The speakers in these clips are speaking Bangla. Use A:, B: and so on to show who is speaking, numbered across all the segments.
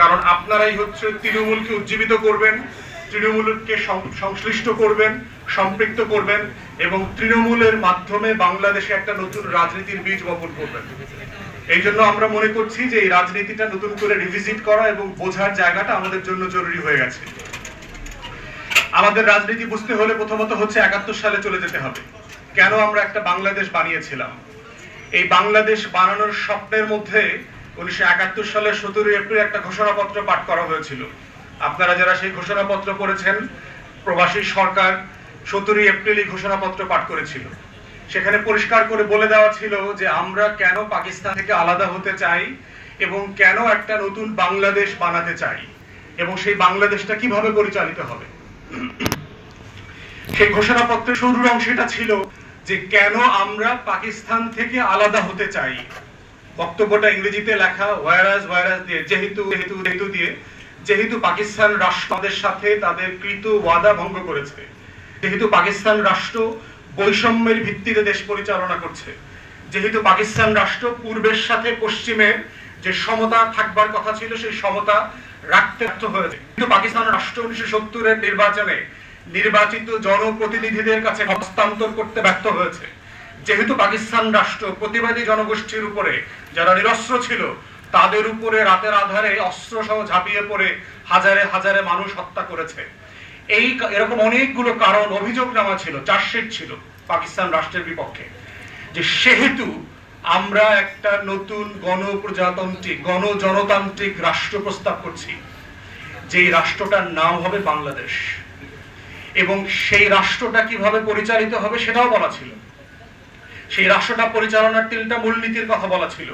A: কারণ আপনারাই হচ্ছে তৃণমূলকে উজ্জীবিত করবেন, তৃণমূলকে সংশ্লিষ্ট করবেন, সম্পৃক্ত করবেন এবং তৃণমূলের মাধ্যমে বাংলাদেশে একটা নতুন রাজনীতির বীজ বপন করবেন। এই জন্য আমরা মনে করছি যে এই রাজনীতিটা নতুন করে রিভিজিট করা এবং বোঝার জায়গাটা আমাদের জন্য জরুরি হয়ে গেছে। আমাদের রাজনীতি বুঝতে হলে প্রথমত হচ্ছে ৭১ সালে চলে যেতে হবে। কেন আমরা একটা বাংলাদেশ বানিয়েছিলাম? এই বাংলাদেশ বানানোর স্বপ্নের মধ্যে ১৯৭১ সালের ১৭ এপ্রিল একটা ঘোষণাপত্র পাঠ করা হয়েছিল। আপনারা যারা সেই ঘোষণাপত্র পড়েছেন, প্রবাসী সরকার ১৭ এপ্রিল এই ঘোষণাপত্র পাঠ করেছিল। সেখানে পরিষ্কার করে বলে দেওয়া ছিল যে আমরা কেন পাকিস্তান থেকে আলাদা হতে চাই এবং কেন একটা নতুন বাংলাদেশ বানাতে চাই এবং সেই বাংলাদেশটা কিভাবে পরিচালিত হবে। সেই ঘোষণাপত্রের শুরুর অংশটা ছিল যে কেন আমরা পাকিস্তান থেকে আলাদা হতে চাই। বক্তব্যটা ইংরেজিতে লেখা, ওয়ারাস দিয়ে, যেহেতু পাকিস্তান রাষ্ট্রের সাথে তাদের কৃত ওয়াদা ভঙ্গ করেছে, যেহেতু পাকিস্তান রাষ্ট্র বৈষম্যের ভিত্তিতে দেশ পরিচালনা করছে, যেহেতু পাকিস্তান রাষ্ট্র পূর্বের সাথে পশ্চিমের যে সমতা থাকবার কথা ছিল সেই সমতা রাখতে ব্যর্থ হয়েছে, কিন্তু পাকিস্তান রাষ্ট্র ১৯৭০-এর নির্বাচনে নির্বাচিত জনপ্রতিনিধিদের কাছে হস্তান্তর করতে ব্যর্থ হয়েছে, যেহেতু পাকিস্তান রাষ্ট্র প্রতিবাদী জনগোষ্ঠীর উপরে যারা নিরস্ত্র ছিল তাদের উপরে রাতের আধারে অস্ত্র সহ ঝাঁপিয়ে পড়ে হাজারে হাজারে মানুষ হত্যা করেছে। এরকম অনেকগুলো কারণ অভিযোগ নামা ছিল, চার্জশিট ছিল পাকিস্তান রাষ্ট্রের বিপক্ষে, যে সেহেতু আমরা একটা নতুন গণপ্রজাতান্ত্রিক গণজনতান্ত্রিক রাষ্ট্র প্রস্তাব করছি, যেই রাষ্ট্রটার নাম হবে বাংলাদেশ এবং সেই রাষ্ট্রটা কিভাবে পরিচালিত হবে সেটাও বলা ছিল। সেই রাষ্ট্রটা পরিচালনার ৩টা মূলনীতির কথা বলা ছিল: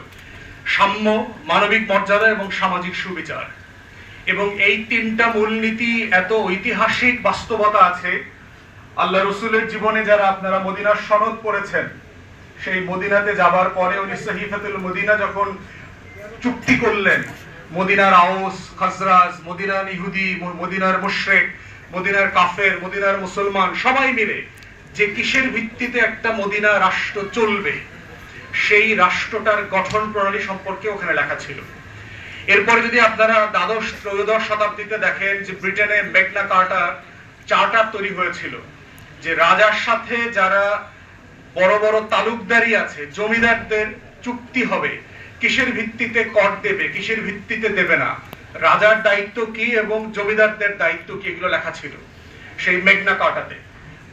A: সাম্য, মানবিক মর্যাদা এবং সামাজিক সুবিচার। এবং এই 3টা মূলনীতি এত ঐতিহাসিক বাস্তবতা আছে, আল্লাহ রসুলের জীবনে যারা আপনারা মদিনার সনদ পড়েছেন, সেই মদিনাতে যাবার পরে উনি সহিফাতুল মদিনা যখন চুক্তি করলেন, মদিনার আওস খাজরাজ, মদিনার ইহুদি, মদিনার মুশরিক, মদিনার কাফের, মদিনার মুসলমান সবাই মিলে যে কিসের ভিত্তিতে একটা মদিনা রাষ্ট্র চলবে সেই রাষ্ট্রটার গঠন প্রণালী সম্পর্কে ওখানে লেখা ছিল। এরপরে যদি আপনারা ত্রয়োদশ শতাব্দীতে দেখেন যে ব্রিটেনে ম্যাগনা কার্টা চার্টার তৈরি হয়েছিল, যে রাজার সাথে যারা বড় বড় তালুকদারি আছে, জমিদারদের চুক্তি হবে কিসের ভিত্তিতে কর দেবে, কিসের ভিত্তিতে দেবে না, রাজার দায়িত্ব কি এবং জমিদারদের দায়িত্ব কি, এগুলো লেখা ছিল সেই ম্যাগনা কার্টাতে।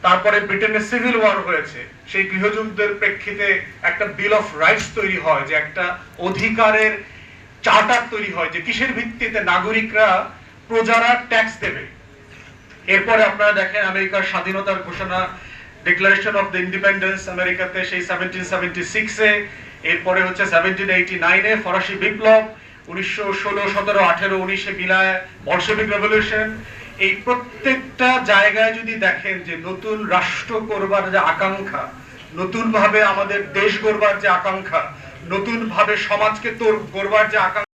A: তারপরে ব্রিটেনে সিভিল ওয়ার হয়েছে, সেই গৃহযুদ্ধের প্রেক্ষিতে একটা বিল অফ রাইটস তৈরি হয়, যে একটা অধিকারের চার্টার তৈরি হয় যে কিসের ভিত্তিতে নাগরিকরা, প্রজারা ট্যাক্স দেবে। এরপরে আপনারা দেখেন আমেরিকার স্বাধীনতার ঘোষণা, ডিক্লারেশন অফ দ্য ইন্ডিপেন্ডেন্স আমেরিকাতে সেই 1776-এ, এরপরে হচ্ছে 1789-এ ফরাসি বিপ্লব, 1916, 17, 18, 19-এ বিলায় বলশেভিক রেভলিউশন। এই প্রত্যেকটা জায়গায় যদি দেখেন যে নতুন রাষ্ট্র করবার যে আকাঙ্ক্ষা, নতুন ভাবে আমাদের দেশ গড়বার যে আকাঙ্ক্ষা, নতুন ভাবে সমাজকে গড়বার যে আকাঙ্ক্ষা,